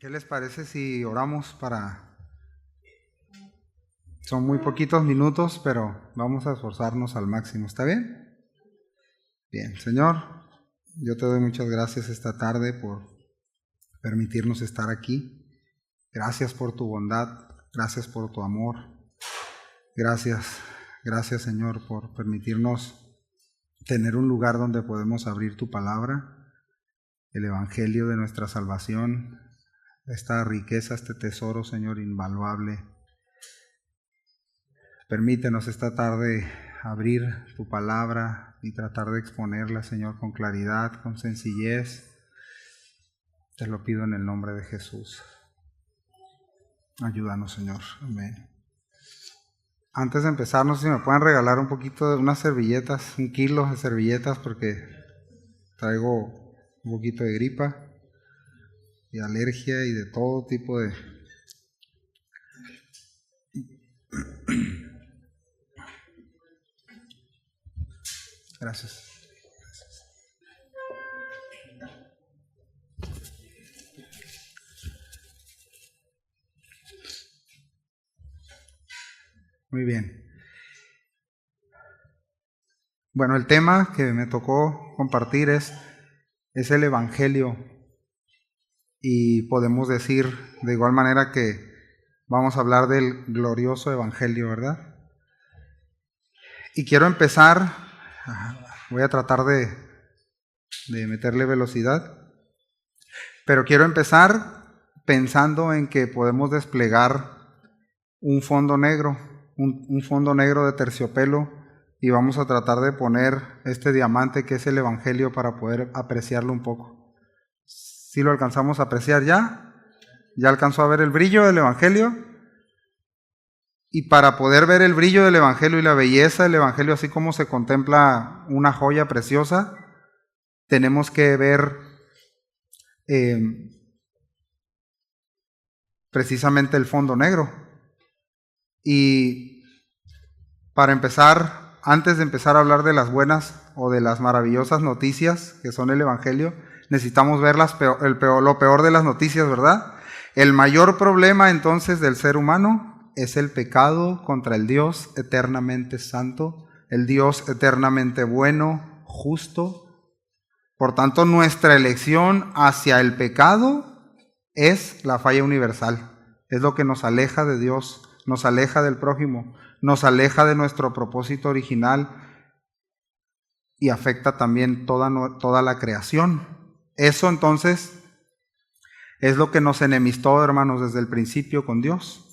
¿Qué les parece si oramos Son muy poquitos minutos, pero vamos a esforzarnos al máximo, ¿está bien? Bien, Señor, yo te doy muchas gracias esta tarde por permitirnos estar aquí. Gracias por tu bondad, gracias por tu amor. Gracias, Señor, por permitirnos tener un lugar donde podemos abrir tu palabra, el evangelio de nuestra salvación, esta riqueza, este tesoro, Señor, invaluable. Permítenos esta tarde abrir tu palabra y tratar de exponerla, Señor, con claridad, con sencillez. Te lo pido en el nombre de Jesús. Ayúdanos, Señor. Amén. Antes de empezar, no sé si me pueden regalar un poquito de unas servilletas, 1 kilo de servilletas, porque traigo un poquito de gripa y alergia y de todo tipo de... Gracias. Muy bien. Bueno, el tema que me tocó compartir es el Evangelio. Y podemos decir de igual manera que vamos a hablar del glorioso Evangelio, ¿verdad? Y quiero empezar, voy a tratar de meterle velocidad, pero quiero empezar pensando en que podemos desplegar un fondo negro, un fondo negro de terciopelo, y vamos a tratar de poner este diamante que es el Evangelio para poder apreciarlo un poco. ¿Sí lo alcanzamos a apreciar ya? ¿Ya alcanzó a ver el brillo del Evangelio? Y para poder ver el brillo del Evangelio y la belleza del Evangelio, así como se contempla una joya preciosa, tenemos que ver precisamente el fondo negro. Y para empezar, antes de empezar a hablar de las buenas o de las maravillosas noticias que son el Evangelio, necesitamos ver lo peor de las noticias, ¿verdad? El mayor problema entonces del ser humano es el pecado contra el Dios eternamente santo, el Dios eternamente bueno, justo. Por tanto, nuestra elección hacia el pecado es la falla universal. Es lo que nos aleja de Dios, nos aleja del prójimo, nos aleja de nuestro propósito original y afecta también toda la creación. Eso entonces es lo que nos enemistó, hermanos, desde el principio con Dios.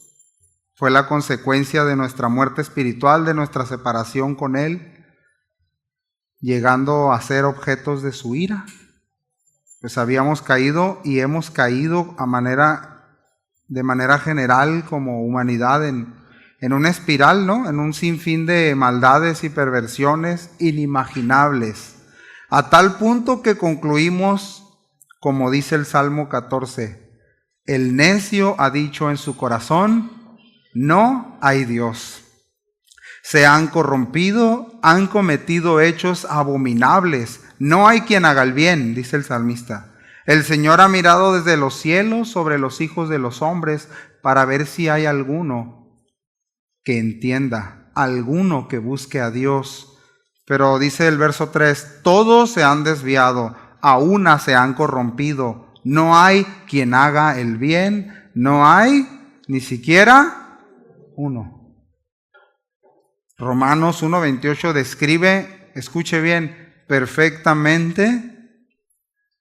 Fue la consecuencia de nuestra muerte espiritual, de nuestra separación con Él, llegando a ser objetos de su ira. Pues habíamos caído y hemos caído de manera general como humanidad en una espiral, ¿no? En un sinfín de maldades y perversiones inimaginables. A tal punto que concluimos, como dice el Salmo 14, el necio ha dicho en su corazón, no hay Dios. Se han corrompido, han cometido hechos abominables. No hay quien haga el bien, dice el salmista. El Señor ha mirado desde los cielos sobre los hijos de los hombres para ver si hay alguno que entienda, alguno que busque a Dios. Pero dice el verso 3, todos se han desviado, a una se han corrompido. No hay quien haga el bien, no hay ni siquiera uno. Romanos 1:28 describe, escuche bien, perfectamente,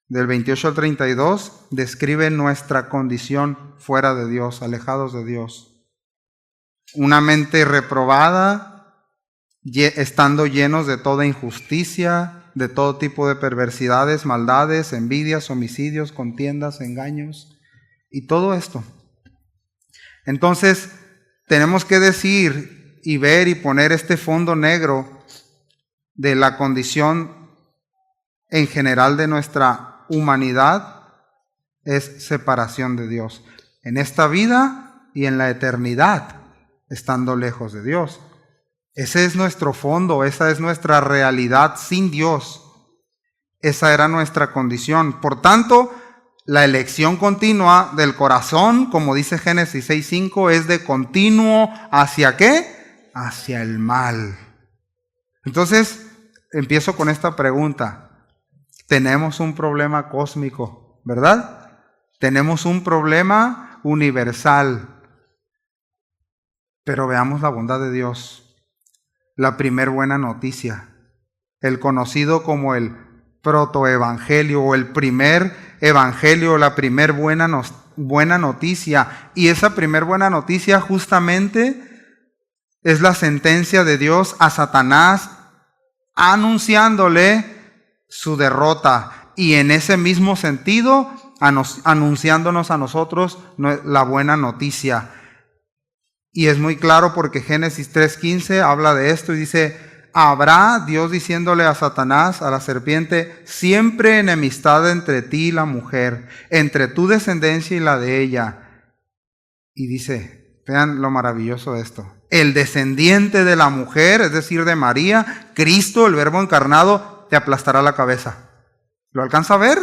del 28 al 32, describe nuestra condición fuera de Dios, alejados de Dios. Una mente reprobada, estando llenos de toda injusticia, de todo tipo de perversidades, maldades, envidias, homicidios, contiendas, engaños y todo esto. Entonces, tenemos que decir y ver y poner este fondo negro de la condición en general de nuestra humanidad, es separación de Dios. En esta vida y en la eternidad, estando lejos de Dios. Ese es nuestro fondo, esa es nuestra realidad sin Dios. Esa era nuestra condición. Por tanto, La elección continua del corazón, como dice Génesis 6:5, es de continuo ¿hacia qué? Hacia el mal. Entonces, empiezo con esta pregunta. Tenemos un problema cósmico, ¿verdad? Tenemos un problema universal. Pero veamos la bondad de Dios. La primer buena noticia. El conocido como el protoevangelio o el primer evangelio, la primer buena noticia. Y esa primer buena noticia justamente es la sentencia de Dios a Satanás anunciándole su derrota. Y en ese mismo sentido, anunciándonos a nosotros la buena noticia. Y es muy claro porque Génesis 3:15 habla de esto y dice: habrá, Dios diciéndole a Satanás, a la serpiente, siempre enemistad entre ti y la mujer, entre tu descendencia y la de ella. Y dice, vean lo maravilloso de esto, el descendiente de la mujer, es decir, de María, Cristo, el Verbo encarnado, te aplastará la cabeza. ¿Lo alcanza a ver?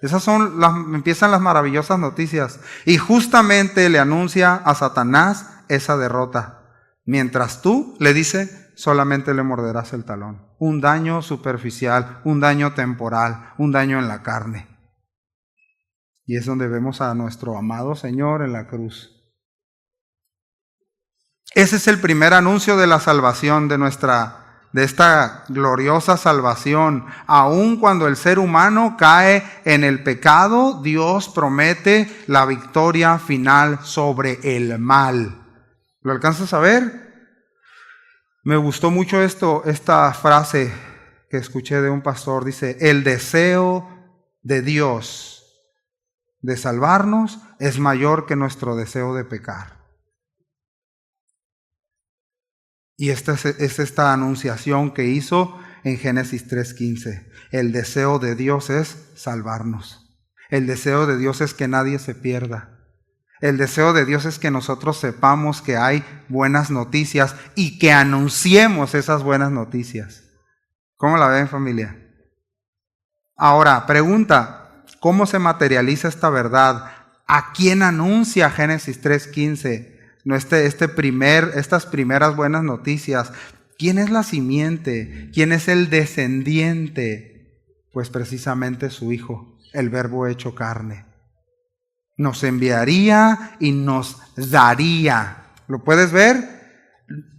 Empiezan las maravillosas noticias. Y justamente le anuncia a Satanás esa derrota. Mientras tú, le dice, solamente le morderás el talón. Un daño superficial, un daño temporal, un daño en la carne. Y es donde vemos a nuestro amado Señor en la cruz. Ese es el primer anuncio de la salvación, de esta gloriosa salvación. Aun cuando el ser humano cae en el pecado, Dios promete la victoria final sobre el mal. ¿Lo alcanzas a ver? Me gustó mucho esta frase que escuché de un pastor. Dice, el deseo de Dios de salvarnos es mayor que nuestro deseo de pecar. Y esta es esta anunciación que hizo en Génesis 3:15. El deseo de Dios es salvarnos. El deseo de Dios es que nadie se pierda. El deseo de Dios es que nosotros sepamos que hay buenas noticias y que anunciemos esas buenas noticias. ¿Cómo la ven, familia? Ahora, pregunta, ¿cómo se materializa esta verdad? ¿A quién anuncia Génesis 3:15? Estas primeras buenas noticias. ¿Quién es la simiente? ¿Quién es el descendiente? Pues precisamente su Hijo, el Verbo hecho carne. Nos enviaría y nos daría. ¿Lo puedes ver?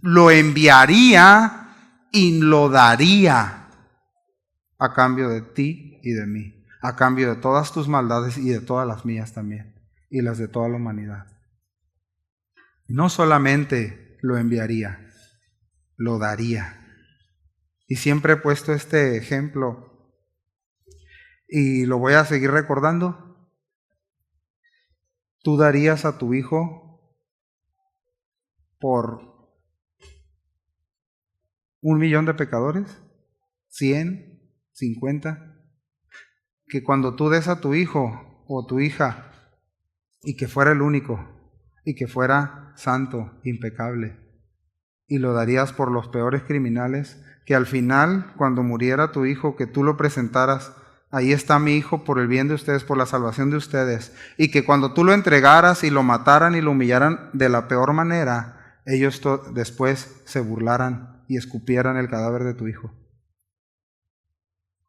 Lo enviaría y lo daría a cambio de ti y de mí. A cambio de todas tus maldades y de todas las mías también. Y las de toda la humanidad. No solamente lo enviaría, lo daría. Y siempre he puesto este ejemplo y lo voy a seguir recordando. ¿Tú darías a tu hijo por 1,000,000 de pecadores? ¿100? ¿50? Que cuando tú des a tu hijo o tu hija y que fuera el único y que fuera santo, impecable, y lo darías por los peores criminales, que al final, cuando muriera tu hijo, que tú lo presentaras, ahí está mi hijo por el bien de ustedes, por la salvación de ustedes, y que cuando tú lo entregaras y lo mataran y lo humillaran de la peor manera, ellos después se burlaran y escupieran el cadáver de tu hijo.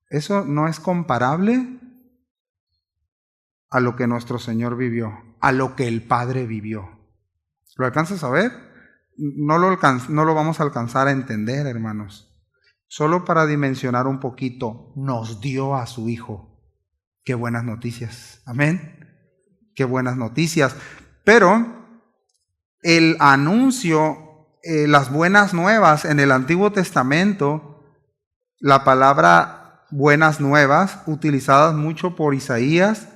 Eso no es comparable a lo que nuestro Señor vivió, a lo que el Padre vivió. ¿Lo alcanzas a ver? No lo vamos a alcanzar a entender, hermanos. Solo para dimensionar un poquito, nos dio a su Hijo. Qué buenas noticias. Amén. Qué buenas noticias. Pero el anuncio, las buenas nuevas en el Antiguo Testamento, la palabra buenas nuevas, utilizadas mucho por Isaías,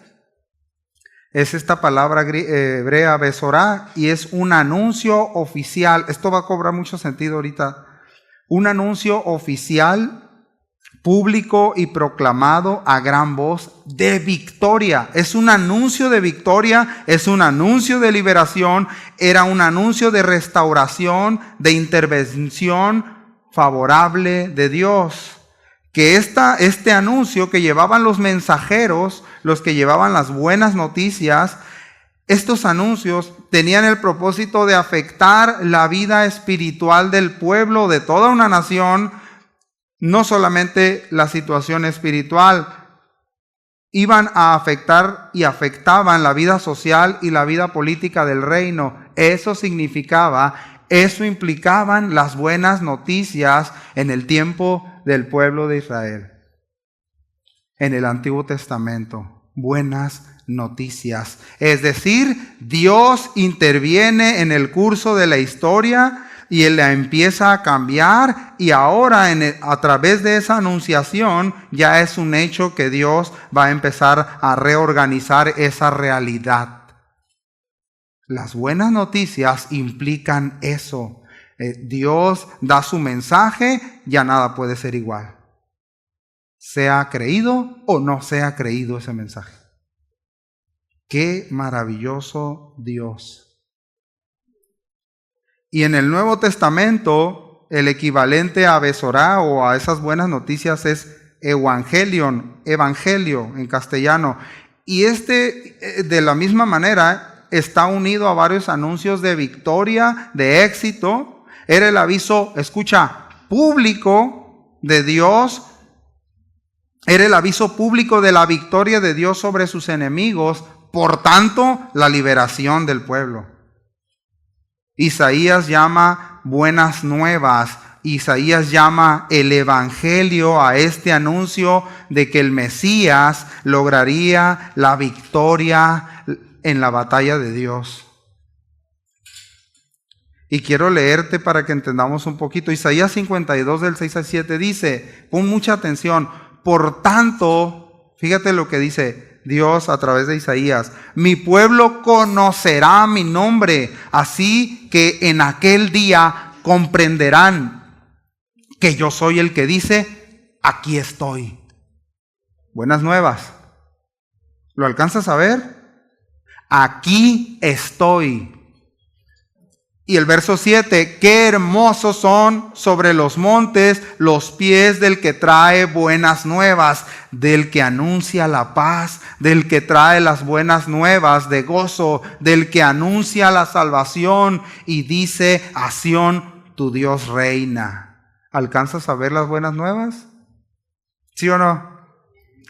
es esta palabra hebrea, besorá, y es un anuncio oficial. Esto va a cobrar mucho sentido ahorita. Un anuncio oficial, público y proclamado a gran voz de victoria. Es un anuncio de victoria, es un anuncio de liberación, era un anuncio de restauración, de intervención favorable de Dios, que este anuncio que llevaban los mensajeros, los que llevaban las buenas noticias, estos anuncios tenían el propósito de afectar la vida espiritual del pueblo, de toda una nación, no solamente la situación espiritual, iban a afectar y afectaban la vida social y la vida política del reino. Eso implicaban las buenas noticias en el tiempo del pueblo de Israel. En el Antiguo Testamento, buenas noticias. Es decir, Dios interviene en el curso de la historia y Él la empieza a cambiar, y ahora a través de esa anunciación ya es un hecho que Dios va a empezar a reorganizar esa realidad. Las buenas noticias implican eso. Dios da su mensaje, ya nada puede ser igual. Sea creído o no sea creído ese mensaje. ¡Qué maravilloso Dios! Y en el Nuevo Testamento, el equivalente a Besorá o a esas buenas noticias es evangelion, evangelio en castellano. Y de la misma manera, está unido a varios anuncios de victoria, de éxito. Era el aviso, escucha, público de Dios. Era el aviso público de la victoria de Dios sobre sus enemigos. Por tanto, la liberación del pueblo. Isaías llama buenas nuevas. Isaías llama el evangelio a este anuncio de que el Mesías lograría la victoria en la batalla de Dios. Y quiero leerte para que entendamos un poquito. Isaías 52 del 6 al 7 dice, pon mucha atención, por tanto, fíjate lo que dice Dios a través de Isaías: mi pueblo conocerá mi nombre, así que en aquel día comprenderán que yo soy el que dice, aquí estoy. Buenas nuevas. ¿Lo alcanzas a ver? Aquí estoy. Y el verso 7, qué hermosos son sobre los montes los pies del que trae buenas nuevas, del que anuncia la paz, del que trae las buenas nuevas de gozo, del que anuncia la salvación y dice, a Sión, tu Dios reina. ¿Alcanzas a ver las buenas nuevas? ¿Sí o no?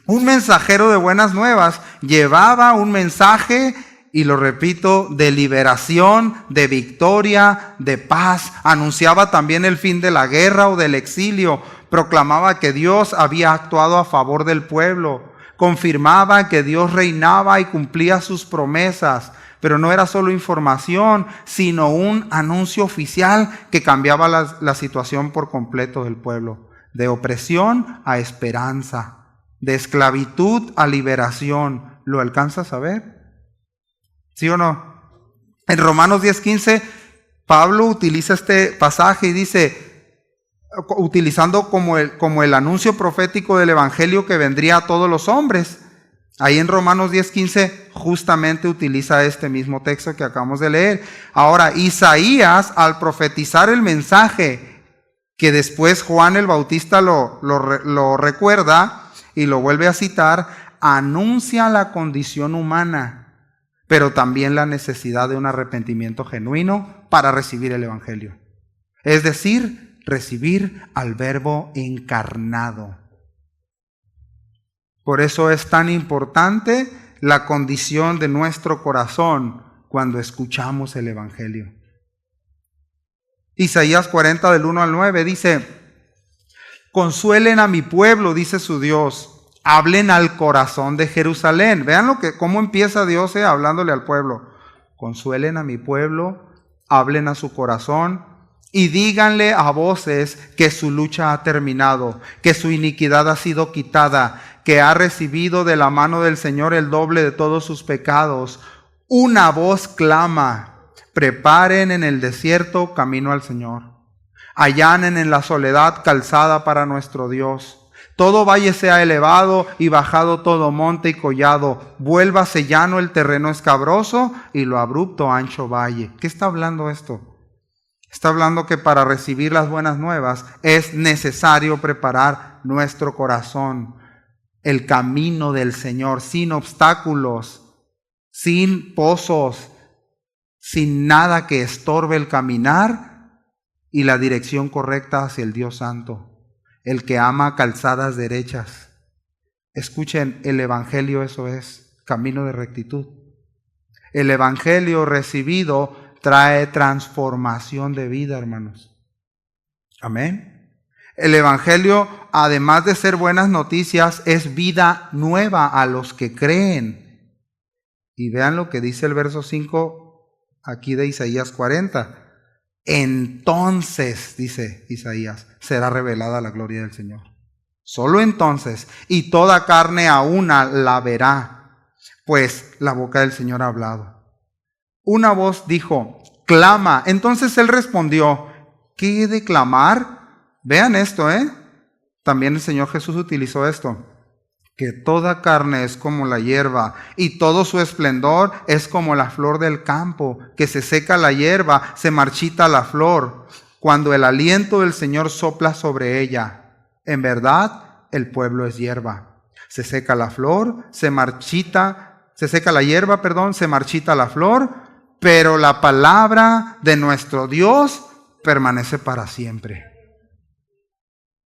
Un mensajero de buenas nuevas llevaba un mensaje, y lo repito, de liberación, de victoria, de paz. Anunciaba también el fin de la guerra o del exilio. Proclamaba que Dios había actuado a favor del pueblo. Confirmaba que Dios reinaba y cumplía sus promesas. Pero no era solo información, sino un anuncio oficial que cambiaba la situación por completo del pueblo. De opresión a esperanza, de esclavitud a liberación. ¿Lo alcanzas a ver? ¿Sí o no? En Romanos 10:15, Pablo utiliza este pasaje y dice, utilizando como el anuncio profético del evangelio que vendría a todos los hombres. Ahí en Romanos 10:15 justamente utiliza este mismo texto que acabamos de leer. Ahora, Isaías, al profetizar el mensaje que después Juan el Bautista lo recuerda y lo vuelve a citar, anuncia la condición humana, pero también la necesidad de un arrepentimiento genuino para recibir el evangelio. Es decir, recibir al Verbo encarnado. Por eso es tan importante la condición de nuestro corazón cuando escuchamos el evangelio. Isaías 40 del 1 al 9 dice, consuelen a mi pueblo, dice su Dios. Hablen al corazón de Jerusalén. Vean cómo empieza Dios hablándole al pueblo. Consuelen a mi pueblo, hablen a su corazón y díganle a voces que su lucha ha terminado, que su iniquidad ha sido quitada, que ha recibido de la mano del Señor el doble de todos sus pecados. Una voz clama, preparen en el desierto camino al Señor. Allanen en la soledad calzada para nuestro Dios. Todo valle sea elevado y bajado todo monte y collado. Vuélvase llano el terreno escabroso y lo abrupto ancho valle. ¿Qué está hablando esto? Está hablando que para recibir las buenas nuevas es necesario preparar nuestro corazón, el camino del Señor, sin obstáculos, sin pozos, sin nada que estorbe el caminar y la dirección correcta hacia el Dios Santo, el que ama calzadas derechas. Escuchen, el Evangelio eso es, camino de rectitud. El Evangelio recibido trae transformación de vida, hermanos. Amén. El Evangelio, además de ser buenas noticias, es vida nueva a los que creen. Y vean lo que dice el verso 5 aquí de Isaías 40. Entonces, dice Isaías, será revelada la gloria del Señor. Solo entonces, y toda carne a una la verá, pues la boca del Señor ha hablado. Una voz dijo, clama. Entonces él respondió, ¿qué he de clamar? Vean esto, También el Señor Jesús utilizó esto. Que toda carne es como la hierba, y todo su esplendor es como la flor del campo, que se seca la hierba, se marchita la flor, cuando el aliento del Señor sopla sobre ella. En verdad, el pueblo es hierba. Se seca la flor, se seca la hierba, se marchita la flor, pero la palabra de nuestro Dios permanece para siempre.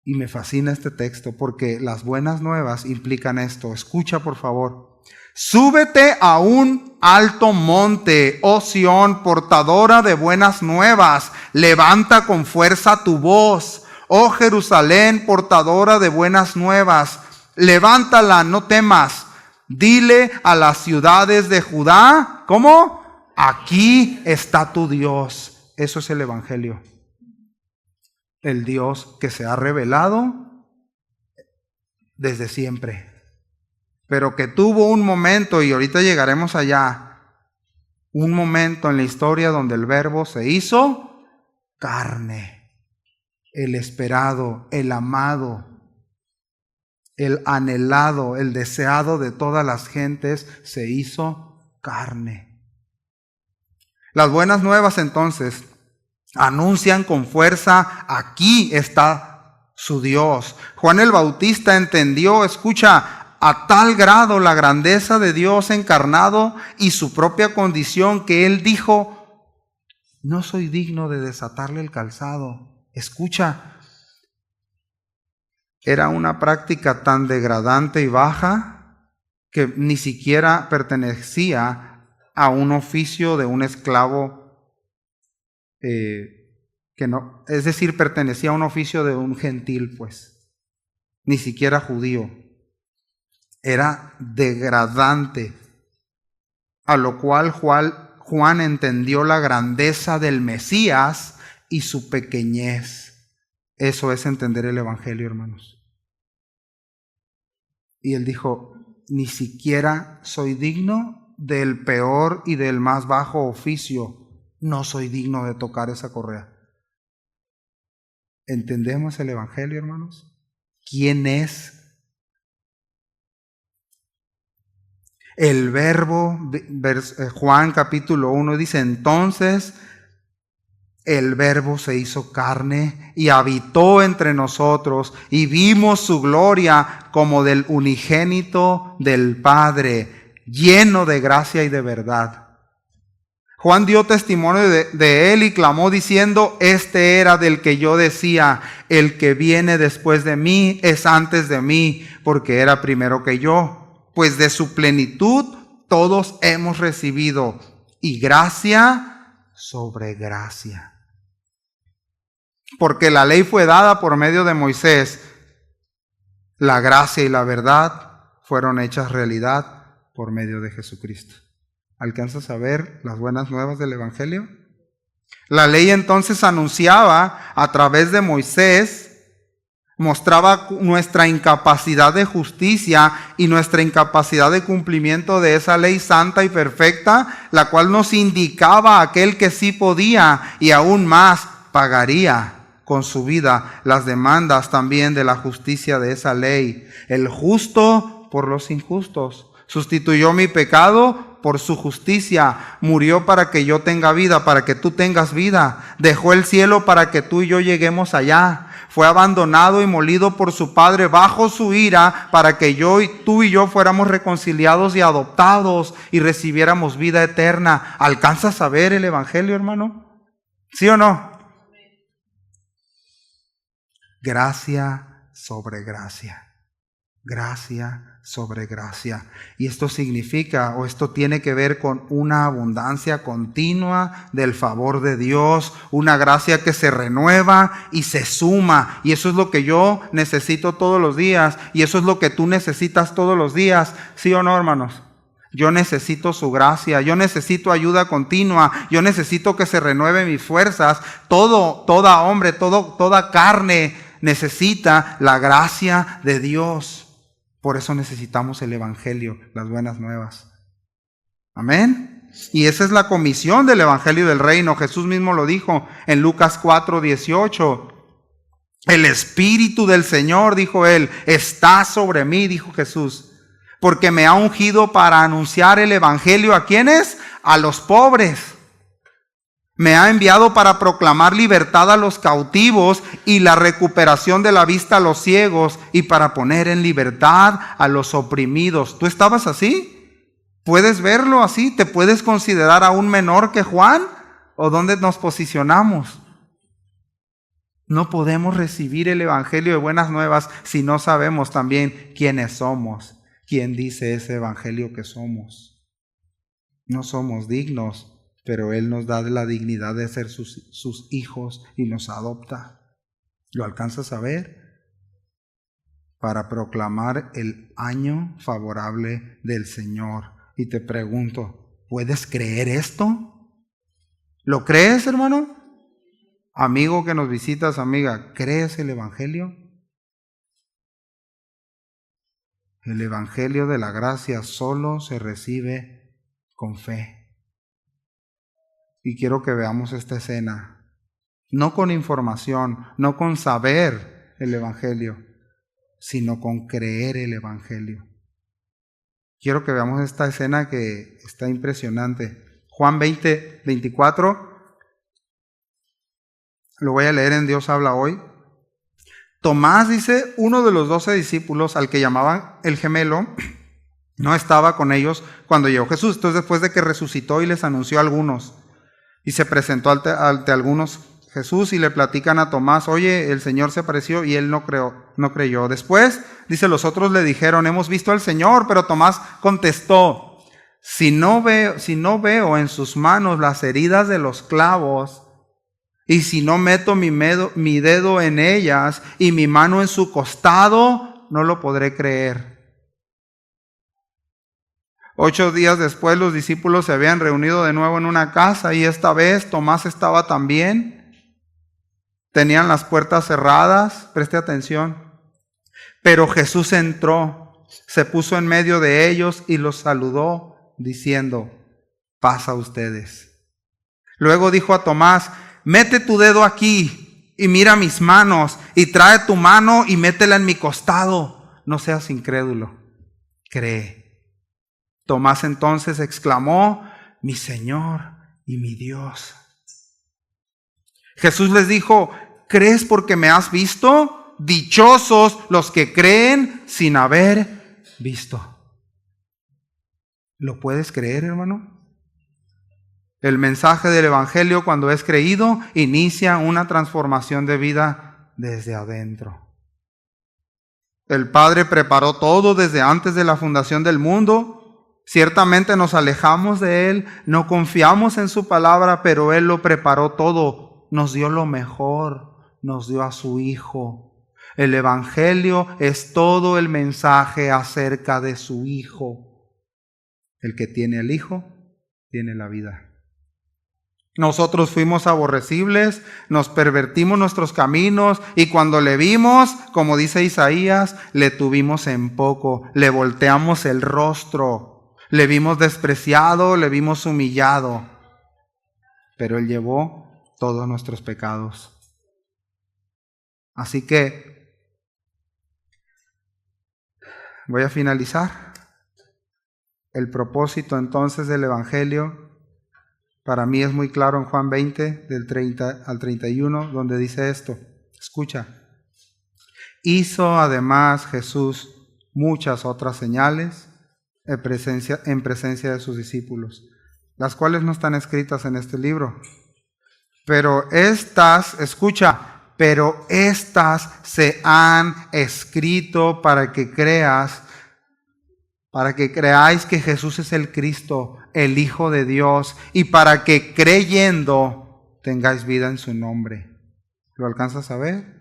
Y me fascina este texto porque las buenas nuevas implican esto. Escucha, por favor. Súbete a un alto monte, oh Sión, portadora de buenas nuevas. Levanta con fuerza tu voz. Oh Jerusalén, portadora de buenas nuevas, levántala, no temas. Dile a las ciudades de Judá, ¿cómo? Aquí está tu Dios. Eso es el Evangelio. El Dios que se ha revelado desde siempre, pero que tuvo un momento, y ahorita llegaremos allá, un momento en la historia donde el Verbo se hizo carne. El esperado, el amado, el anhelado, el deseado de todas las gentes se hizo carne. Las buenas nuevas entonces anuncian con fuerza, aquí está su Dios. Juan el Bautista entendió, escucha, a tal grado la grandeza de Dios encarnado y su propia condición que él dijo, no soy digno de desatarle el calzado. Escucha, era una práctica tan degradante y baja que ni siquiera pertenecía a un oficio de un esclavo, es decir, pertenecía a un oficio de un gentil, pues, ni siquiera judío. Era degradante, a lo cual Juan entendió la grandeza del Mesías y su pequeñez. Eso es entender el Evangelio, hermanos. Y él dijo, ni siquiera soy digno del peor y del más bajo oficio. No soy digno de tocar esa correa. ¿Entendemos el Evangelio, hermanos? ¿Quién es? El Verbo, Juan capítulo 1 dice, entonces el Verbo se hizo carne y habitó entre nosotros y vimos su gloria como del unigénito del Padre, lleno de gracia y de verdad. Juan dio testimonio de él y clamó diciendo, este era del que yo decía, el que viene después de mí es antes de mí, porque era primero que yo. Pues de su plenitud todos hemos recibido, y gracia sobre gracia. Porque la ley fue dada por medio de Moisés, la gracia y la verdad fueron hechas realidad por medio de Jesucristo. ¿Alcanzas a ver las buenas nuevas del Evangelio? La ley entonces anunciaba a través de Moisés, mostraba nuestra incapacidad de justicia y nuestra incapacidad de cumplimiento de esa ley santa y perfecta, la cual nos indicaba a aquel que sí podía y aún más pagaría con su vida las demandas también de la justicia de esa ley. El justo por los injustos, Sustituyó mi pecado por su justicia. Murió para que yo tenga vida, para que tú tengas vida. Dejó el cielo para que tú y yo lleguemos allá. Fue abandonado y molido por su Padre bajo su ira para que tú y yo fuéramos reconciliados y adoptados y recibiéramos vida eterna. ¿Alcanzas a ver el Evangelio, hermano? ¿Sí o no? Gracia sobre gracia. Gracia sobre gracia. Y esto significa, o esto tiene que ver con una abundancia continua del favor de Dios, una gracia que se renueva y se suma. Y eso es lo que yo necesito todos los días, y eso es lo que tú necesitas todos los días. ¿Sí o no, hermanos? Yo necesito su gracia, yo necesito ayuda continua, yo necesito que se renueve mis fuerzas. Toda carne necesita la gracia de Dios. Por eso necesitamos el Evangelio, las buenas nuevas. Amén. Y esa es la comisión del Evangelio del Reino. Jesús mismo lo dijo en Lucas 4:18. El Espíritu del Señor, dijo él, está sobre mí, dijo Jesús, porque me ha ungido para anunciar el Evangelio. ¿A quiénes? A los pobres. Me ha enviado para proclamar libertad a los cautivos y la recuperación de la vista a los ciegos y para poner en libertad a los oprimidos. ¿Tú estabas así? ¿Puedes verlo así? ¿Te puedes considerar aún menor que Juan? ¿O dónde nos posicionamos? No podemos recibir el Evangelio de buenas nuevas si no sabemos también quiénes somos. ¿Quién dice ese Evangelio que somos? No somos dignos, pero Él nos da la dignidad de ser sus hijos y nos adopta. ¿Lo alcanzas a ver? Para proclamar el año favorable del Señor. Y te pregunto, ¿puedes creer esto? ¿Lo crees, hermano? Amigo que nos visitas, amiga, ¿crees el Evangelio? El Evangelio de la gracia solo se recibe con fe. Y quiero que veamos esta escena, no con información, no con saber el Evangelio, sino con creer el Evangelio. Quiero que veamos esta escena que está impresionante. Juan 20:24, lo voy a leer en Dios habla hoy. Tomás, dice, uno de los 12 discípulos, al que llamaban el gemelo, no estaba con ellos cuando llegó Jesús. Entonces, después de que resucitó y les anunció a algunos, y se presentó ante algunos Jesús y le platican a Tomás, oye, el Señor se apareció, y él no creyó. Después, dice, los otros le dijeron, hemos visto al Señor, pero Tomás contestó, si no veo en sus manos las heridas de los clavos, y si no meto mi dedo en ellas y mi mano en su costado, no lo podré creer. 8 días después los discípulos se habían reunido de nuevo en una casa y esta vez Tomás estaba también. Tenían las puertas cerradas, preste atención. Pero Jesús entró, se puso en medio de ellos y los saludó diciendo, paz a ustedes. Luego dijo a Tomás, mete tu dedo aquí y mira mis manos y trae tu mano y métela en mi costado. No seas incrédulo, cree. Tomás entonces exclamó, mi Señor y mi Dios. Jesús les dijo, ¿crees porque me has visto? Dichosos los que creen sin haber visto. ¿Lo puedes creer, hermano? El mensaje del Evangelio, cuando es creído, inicia una transformación de vida desde adentro. El Padre preparó todo desde antes de la fundación del mundo. Ciertamente nos alejamos de Él, no confiamos en su palabra, pero Él lo preparó todo. Nos dio lo mejor, nos dio a su Hijo. El Evangelio es todo el mensaje acerca de su Hijo. El que tiene el Hijo, tiene la vida. Nosotros fuimos aborrecibles, nos pervertimos nuestros caminos y cuando le vimos, como dice Isaías, le tuvimos en poco, le volteamos el rostro. Le vimos despreciado, le vimos humillado, pero Él llevó todos nuestros pecados. Así que voy a finalizar. El propósito entonces del Evangelio para mí es muy claro en Juan 20, del 30 al 31, donde dice esto. Escucha. Hizo además Jesús muchas otras señales en presencia de sus discípulos, las cuales no están escritas en este libro. Pero estas, escucha, pero estas se han escrito para que creáis que Jesús es el Cristo, el Hijo de Dios, y para que creyendo tengáis vida en su nombre. ¿Lo alcanzas a ver?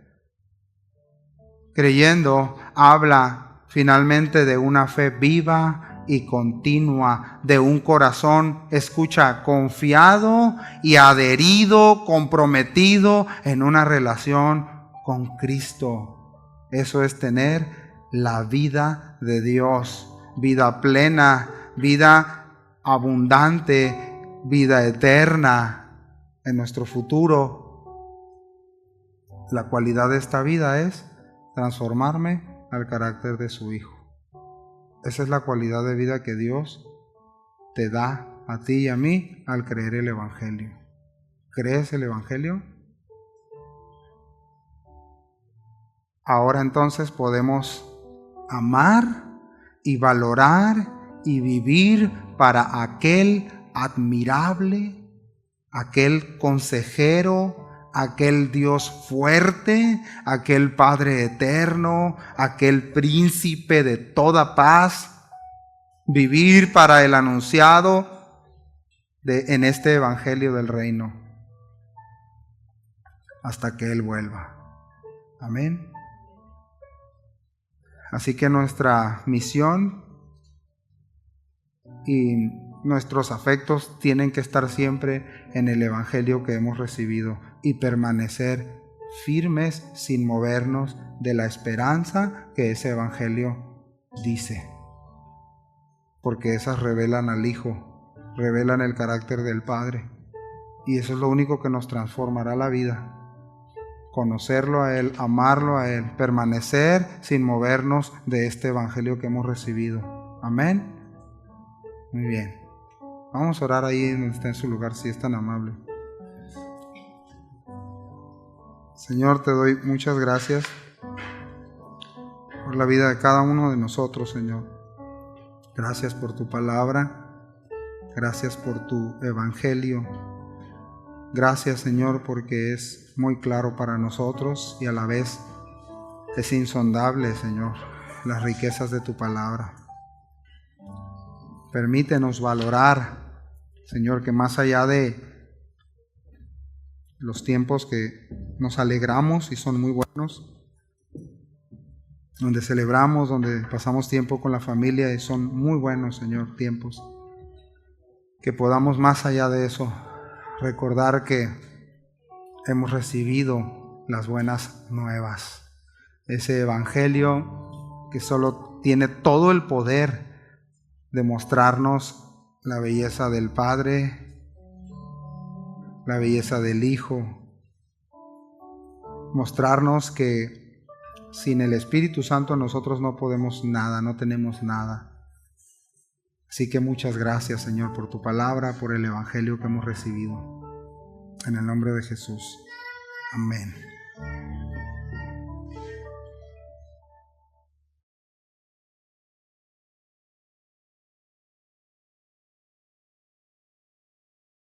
Creyendo habla finalmente de una fe viva y continua, de un corazón, escucha, confiado y adherido, comprometido en una relación con Cristo. Eso es tener la vida de Dios, vida plena, vida abundante, vida eterna en nuestro futuro. La cualidad de esta vida es transformarme al carácter de su Hijo. Esa es la cualidad de vida que Dios te da a ti y a mí al creer el Evangelio. ¿Crees el Evangelio? Ahora entonces podemos amar y valorar y vivir para aquel admirable, aquel consejero, aquel Dios fuerte, aquel Padre eterno, aquel príncipe de toda paz, vivir para el anunciado en este Evangelio del Reino, hasta que Él vuelva. Amén. Así que nuestra misión y nuestros afectos tienen que estar siempre en el Evangelio que hemos recibido y permanecer firmes sin movernos de la esperanza que ese Evangelio dice. Porque esas revelan al Hijo, revelan el carácter del Padre. Y eso es lo único que nos transformará la vida. Conocerlo a Él, amarlo a Él, permanecer sin movernos de este Evangelio que hemos recibido. Amén. Muy bien. Vamos a orar ahí donde está en su lugar, si es tan amable. Señor, te doy muchas gracias por la vida de cada uno de nosotros, Señor. Gracias por tu palabra. Gracias por tu Evangelio. Gracias, Señor, porque es muy claro para nosotros y a la vez es insondable, Señor, las riquezas de tu palabra. Permítenos valorar, Señor, que más allá de los tiempos que nos alegramos y son muy buenos, donde celebramos, donde pasamos tiempo con la familia y son muy buenos, Señor, tiempos, que podamos más allá de eso recordar que hemos recibido las buenas nuevas, ese Evangelio que solo tiene todo el poder de mostrarnos la belleza del Padre, la belleza del Hijo, mostrarnos que sin el Espíritu Santo nosotros no podemos nada, no tenemos nada. Así que muchas gracias, Señor, por tu palabra, por el Evangelio que hemos recibido. En el nombre de Jesús. Amén.